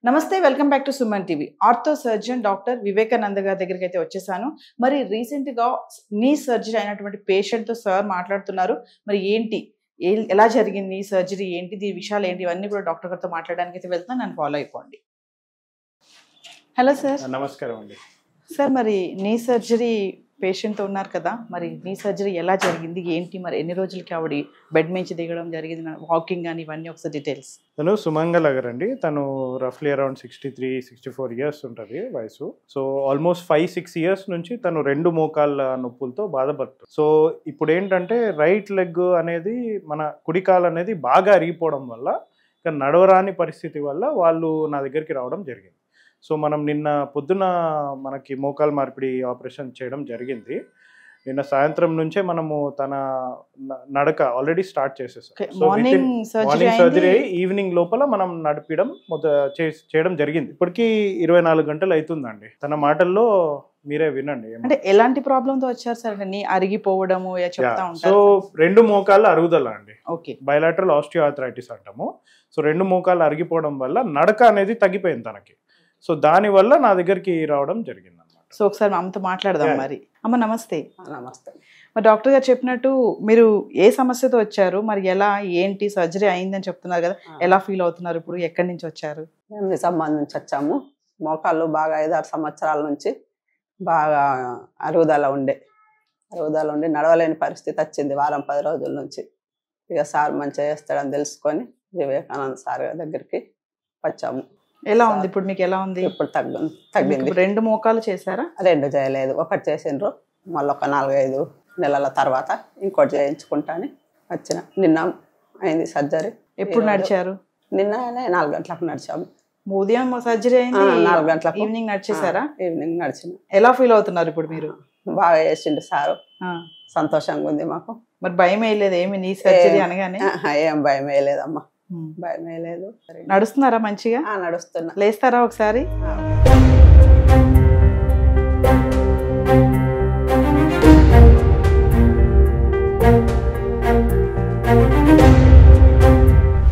నమస్తే, welcome back to Suman TV. Ortho surgeon doctor Vivekananda గారి దగ్గరికి అయితే వచ్చేసాను. మరి రీసెంట్గా నీ సర్జరీ అయినటువంటి పేషెంట్తో సార్ మాట్లాడుతున్నారు. మరి ఏంటి, ఎలా జరిగింది సర్జరీ, ఏంటి దీని విషయాలు ఏంటి, ఇవన్నీ కూడా డాక్టర్ గారితో మాట్లాడడానికి అయితే వెళ్తున్నాను. నన్ను ఫాలో అయిపోండి. Hello sir. నమస్కారం అండి. సార్, మరి నీ సర్జరీ పేషెంట్తో ఉన్నారు కదా, మరి నీ సర్జరీ ఎలా జరిగింది, ఏంటి, మరి ఎన్ని రోజులకి ఆవిడ బెడ్ నుంచి దిగడం జరిగింది, వాకింగ్ కానీ ఇవన్నీ ఒకసారి డీటెయిల్స్. తను సుమంగళ గారు అండి. తను రఫ్లీ అరౌండ్ 63-64 ఇయర్స్ ఉంటుంది వయసు. సో ఆల్మోస్ట్ 5-6 ఇయర్స్ నుంచి తను 2 మోకాళ్ళ నొప్పులతో బాధపడుతుంది. సో ఇప్పుడు ఏంటంటే రైట్ లెగ్ అనేది, మన కుడికాలు అనేది బాగా అరిగిపోవడం వల్ల, ఇక నడవరాని పరిస్థితి వల్ల వాళ్ళు నా దగ్గరికి రావడం జరిగింది. సో మనం నిన్న పొద్దున మనకి మోకాలు మార్పిడి ఆపరేషన్ చేయడం జరిగింది. నిన్న సాయంత్రం నుంచే మనము తన నడక ఆల్రెడీ స్టార్ట్ చేసేసాం. మార్నింగ్ సర్జరీ ఈవినింగ్ లోపల మనం నడిపడం చేయడం జరిగింది. ఇప్పటికీ 24 గంటలు అవుతుందండి. తన మాటల్లో మీరే వినండి. అంటే ఎలాంటి ప్రాబ్లమ్ తో వచ్చారు సార్? నీ అరిగిపోవడము చెప్తా ఉంటారు. సో 2 మోకాళ్ళ అరుగుదల అండి. ఓకే. బయలాటరల్ ఆస్టియోఆర్థరైటిస్ అంటాము. సో 2 మోకాళ్ళు అరిగిపోవడం వల్ల నడక అనేది తగ్గిపోయింది తనకి. సో దాని వల్ల నా దగ్గరికి రావడం జరిగింది అన్నమాట. సో ఒకసారి అమ్మతో మాట్లాడదాం. మరి అమ్మ నమస్తే. నమస్తే. మరి డాక్టర్ గారు చెప్పినట్టు మీరు ఏ సమస్యతో వచ్చారు, మరి ఎలా, ఏంటి, సర్జరీ అయిందని చెప్తున్నారు కదా, ఎలా ఫీల్ అవుతున్నారు ఇప్పుడు, ఎక్కడి నుంచి వచ్చారు? మేము నిజామాబాద్ నుంచి వచ్చాము. మోకాళ్ళు బాగా 5-6 సంవత్సరాల నుంచి బాగా అరుగుదల ఉండి నడవలేని పరిస్థితి వచ్చింది. వారం 10 రోజుల నుంచి. ఇక సార్ మంచిగా చేస్తాడని తెలుసుకొని వివేకానంద సార్ దగ్గరికి వచ్చాము. ఎలా ఉంది ఇప్పుడు మీకు? ఎలా ఉంది ఇప్పుడు? తగ్గింది. 2 మోకాలు చేశారా? 2 చేయలేదు, ఒకటి చేసిండ్రు. మళ్ళీ ఒక 4-5 నెలల తర్వాత ఇంకోటి చేయించుకుంటా అని వచ్చిన. నిన్న అయింది సర్జరీ. ఎప్పుడు నడిచారు? నిన్ననే 4 గంటలకు నడిచాము. ఉదయం సర్జరీ అయింది, 4 గంటలకు. ఈవినింగ్ నడిచేసారా? ఈవినింగ్ నడిచిన. ఎలా ఫీల్ అవుతున్నారు ఇప్పుడు మీరు? బాగా చేసిండు సారు, సంతోషంగా ఉంది మాకు. మరి భయం వేయలేదు ఏమి నీ సర్జరీ అనగానే? ఏం భయం వేయలేదమ్మా, భయం వేయలేదు. నడుస్తున్నారా మంచిగా? నడుస్తున్నా. లేస్తారా ఒకసారి?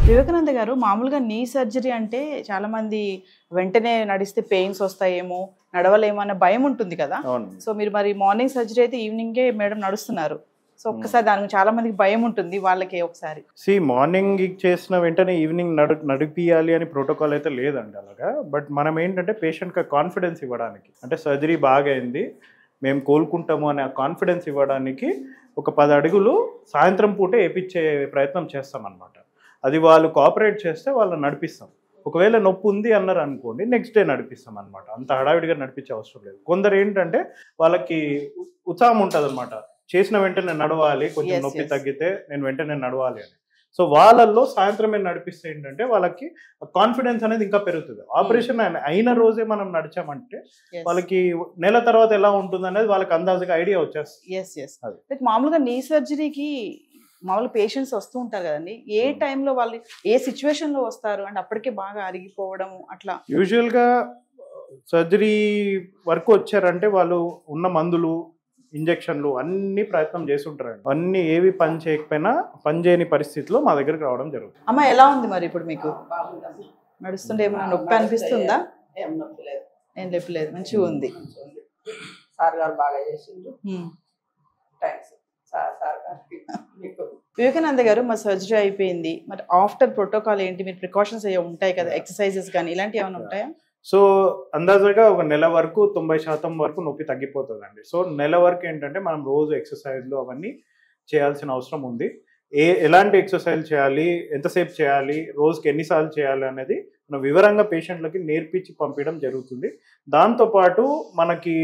వివేకానంద గారు, మామూలుగా నీ సర్జరీ అంటే చాలా మంది వెంటనే నడిస్తే పెయిన్స్ వస్తాయేమో, నడవలేమో అన్న భయం ఉంటుంది కదా. సో మీరు మరి మార్నింగ్ సర్జరీ అయితే ఈవినింగే మేడం నడుస్తున్నారు. సో ఒక్కసారి దానికి చాలా మందికి భయం ఉంటుంది, వాళ్ళకి ఒకసారి. మార్నింగ్ చేసిన వెంటనే ఈవినింగ్ నడిపియాలి అని ప్రోటోకాల్ అయితే లేదండి అలాగా. బట్ మనం ఏంటంటే పేషెంట్కి కాన్ఫిడెన్స్ ఇవ్వడానికి, అంటే సర్జరీ బాగా అయింది, మేము కోలుకుంటాము అనే కాన్ఫిడెన్స్ ఇవ్వడానికి ఒక 10 అడుగులు సాయంత్రం పూటే వేయించే ప్రయత్నం చేస్తాం అన్నమాట. అది వాళ్ళు కోఆపరేట్ చేస్తే వాళ్ళని నడిపిస్తాం. ఒకవేళ నొప్పి ఉంది అన్నారు అనుకోండి, నెక్స్ట్ డే నడిపిస్తాం అనమాట. అంత హడావిడిగా నడిపించే అవసరం లేదు. కొందరు ఏంటంటే వాళ్ళకి ఉత్సాహం ఉంటుంది అనమాట, చేసిన వెంటనే నడవాలి, కొంచెం నొప్పి తగ్గితే నేను వెంటనే నడవాలి అని. సో వాళ్ళల్లో సాయంత్రమే నడిపిస్తే ఏంటంటే వాళ్ళకి కాన్ఫిడెన్స్ అనేది ఇంకా పెరుగుతుంది. ఆపరేషన్ అయిన రోజే మనం నడిచామంటే వాళ్ళకి నెల తర్వాత ఎలా ఉంటుంది అనేది వాళ్ళకి అందాజుగా ఐడియా వచ్చేస్తుంది. మామూలుగా నీ సర్జరీకి మామూలు పేషెంట్స్ వస్తూ ఉంటారు కదండి, ఏ టైంలో వాళ్ళు ఏ సిచ్యువేషన్ లో వస్తారు? అంటే అప్పటికే బాగా అరిగిపోవడం అట్లా. యూజువల్ గా సర్జరీ వరకు వచ్చారంటే వాళ్ళు ఉన్న మందులు, ఇంజెక్షన్లు అన్ని ప్రయత్నం చేస్తుంటారండి. అన్ని ఏవి పని చేయకపోయినా పని చేయని పరిస్థితిలో మా దగ్గరికి రావడం జరుగుతుంది. అమ్మ ఎలా ఉంది మరి ఇప్పుడు మీకు? నడుస్తుంటే ఏమైనా నొప్పి అనిపిస్తుందా? ఏం నొప్పి లేదు. ఏం నొప్పి లేదు, మంచిగా ఉంది. సార్ గారు బాగా చేసిండ్రు. వివేకానంద గారు, మా సర్జరీ అయిపోయింది, మరి ఆఫ్టర్ ప్రోటోకాల్ ఏంటి? మీరు ప్రికాషన్స్ అయ్యే ఉంటాయి కదా, ఎక్సర్సైజెస్ కానీ ఇలాంటివి ఏమైనా ఉంటాయా? సో అందాజుగా ఒక నెల వరకు 90% వరకు నొప్పి తగ్గిపోతుందండి. సో నెల వరకు ఏంటంటే మనం రోజు ఎక్సర్సైజ్లు అవన్నీ చేయాల్సిన అవసరం ఉంది. ఎలాంటి ఎక్సర్సైజ్ చేయాలి, ఎంతసేపు చేయాలి, రోజుకి ఎన్నిసార్లు చేయాలి అనేది మనం వివరంగా పేషెంట్లకి నేర్పించి పంపించడం జరుగుతుంది. దాంతోపాటు మనకి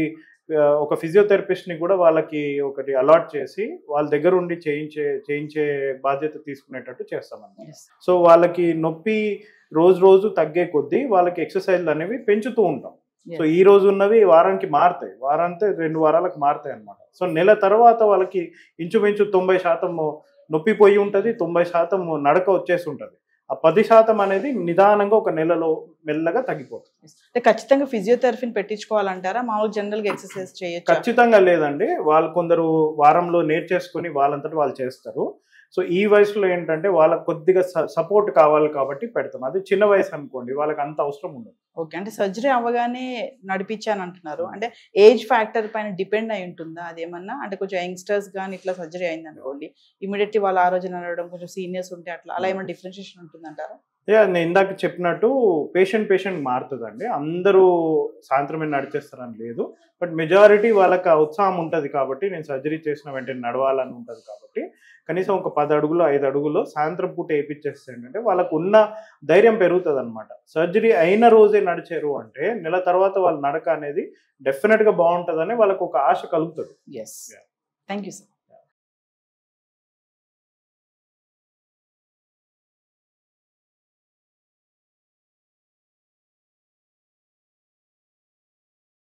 ఒక ఫిజియోథెరపిస్ట్ని కూడా వాళ్ళకి ఒకటి అలాట్ చేసి వాళ్ళ దగ్గర ఉండి చేయించే బాధ్యత తీసుకునేటట్టు చేస్తామన్నమాట. సో వాళ్ళకి నొప్పి రోజు తగ్గే కొద్దీ వాళ్ళకి ఎక్సర్సైజ్లు అనేవి పెంచుతూ ఉంటాం. సో ఈ రోజు ఉన్నవి వారానికి మారుతాయి, వారాంతే 2 వారాలకు మారుతాయి అనమాట. సో నెల తర్వాత వాళ్ళకి ఇంచుమించు 90% నొప్పి పోయి ఉంటుంది, 90% నడక వచ్చేసి ఉంటుంది. ఆ 10% అనేది నిదానంగా ఒక నెలలో మెల్లగా తగ్గిపోతుంది. ఖచ్చితంగా ఫిజియోథెరపీని పెట్టించుకోవాలంటారా? మామూలు జనరల్ గా ఎక్సర్సైజ్ చేయొచ్చు? ఖచ్చితంగా లేదండి. వాళ్ళు కొందరు వారంలో నేర్చేసుకుని వాళ్ళంతటి వాళ్ళు చేస్తారు. సో ఈ వయసులో ఏంటంటే వాళ్ళకి కొద్దిగా సపోర్ట్ కావాలి కాబట్టి పెడతాం. అది చిన్న వయసు అనుకోండి, వాళ్ళకి అంత అవసరం ఉండదు. ఓకే, అంటే సర్జరీ అవ్వగానే నడిపించాను అంటున్నారు, అంటే ఏజ్ ఫ్యాక్టర్ పైన డిపెండ్ అయి ఉంటుందా అదేమన్నా? అంటే కొంచెం యంగ్స్టర్స్ కానీ ఇట్లా సర్జరీ అయింది అనుకోండి, ఇమీడియట్లీ వాళ్ళ ఆ రోజు నడవడం, కొంచెం సీనియర్స్ ఉంటే అట్లా అలా ఏమైనా డిఫరెన్షియేషన్ ఉంటుందంటారా? నేను ఇందాక చెప్పినట్టు పేషెంట్ మారుతుందండి. అందరూ సాయంత్రమే నడిచేస్తారని లేదు, బట్ మెజారిటీ వాళ్ళకి ఆ ఉత్సాహం ఉంటుంది కాబట్టి, నేను సర్జరీ చేసిన వెంటనే నడవాలని ఉంటుంది కాబట్టి కనీసం ఒక 10 అడుగులు 5 అడుగులు సాయంత్రం పూట వేయించేస్తే ఏంటంటే వాళ్ళకు ఉన్న ధైర్యం పెరుగుతుంది అనమాట. సర్జరీ అయిన రోజే నడిచారు అంటే నెల తర్వాత వాళ్ళ నడక అనేది డెఫినెట్గా బాగుంటుందని వాళ్ళకు ఒక ఆశ కలుగుతుంది. Yes, thank you sir.